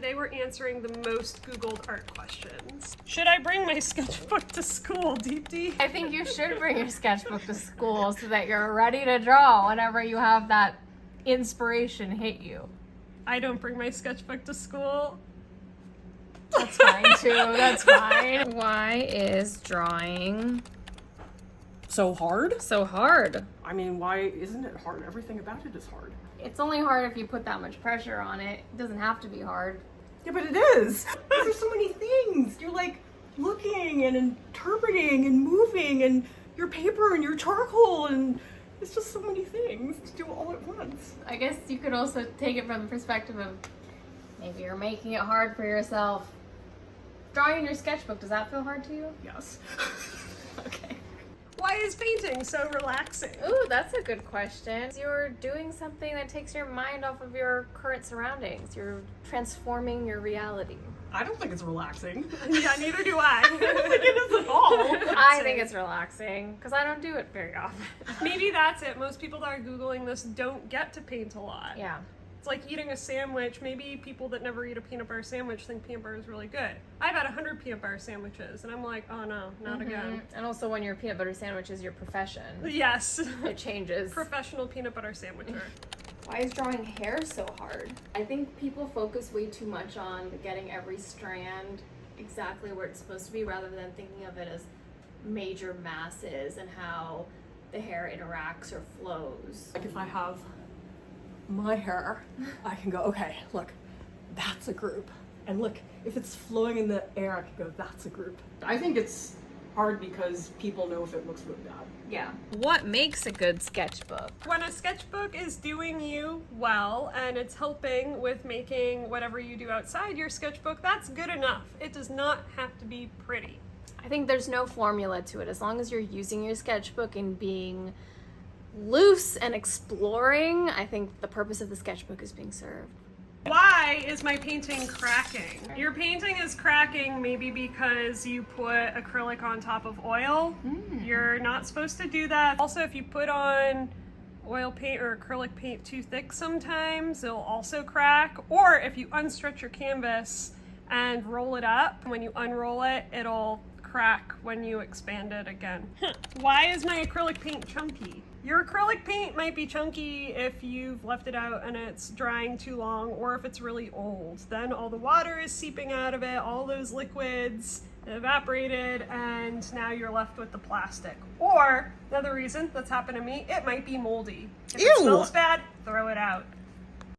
Today we're answering the most Googled art questions. Should I bring my sketchbook to school, Deepti? I think you should bring your sketchbook to school so that you're ready to draw whenever you have that inspiration hit you. I don't bring my sketchbook to school. That's fine too, that's fine. Why is drawing So hard? so hard? I mean, why isn't it hard? Everything about it is hard. It's only hard if you put that much pressure on it. It doesn't have to be hard. Yeah, but it is. There's so many things. You're like looking and interpreting and moving and your paper and your charcoal and it's just so many things to do all at once. I guess you could also take it from the perspective of maybe you're making it hard for yourself. Drawing in your sketchbook, does that feel hard to you? Yes. Okay. Why is painting so relaxing? Ooh, that's a good question. You're doing something that takes your mind off of your current surroundings. You're transforming your reality. I don't think it's relaxing. Yeah, neither do I. I don't think it is at all. I think it's relaxing because I don't do it very often. Maybe that's it. Most people that are Googling this don't get to paint a lot. Yeah. It's like eating a sandwich. Maybe people that never eat a peanut butter sandwich think peanut butter is really good. I've had 100 peanut butter sandwiches and I'm like, oh no, not again. And also when your peanut butter sandwich is your profession, Yes. it changes. Professional peanut butter sandwicher. Why is drawing hair so hard? I think people focus way too much on getting every strand exactly where it's supposed to be rather than thinking of it as major masses and how the hair interacts or flows. Like if I have my hair, I can go, okay, look, that's a group. And look, if it's flowing in the air, I can go, that's a group. I think it's hard because people know if it looks really bad. Yeah. What makes a good sketchbook? When a sketchbook is doing you well and it's helping with making whatever you do outside your sketchbook, that's good enough. It does not have to be pretty. I think there's no formula to it. As long as you're using your sketchbook and being loose and exploring, I think the purpose of the sketchbook is being served. Why is my painting cracking? Your painting is cracking maybe because you put acrylic on top of oil. You're not supposed to do that. Also, if you put on oil paint or acrylic paint too thick sometimes, it'll also crack. Or if you unstretch your canvas and roll it up, when you unroll it, it'll crack when you expand it again. Why is my acrylic paint chunky? Your acrylic paint might be chunky if you've left it out and it's drying too long or if it's really old. Then all the water is seeping out of it, all those liquids evaporated, and now you're left with the plastic. Or, another reason that's happened to me, it might be moldy. If it smells bad, throw it out.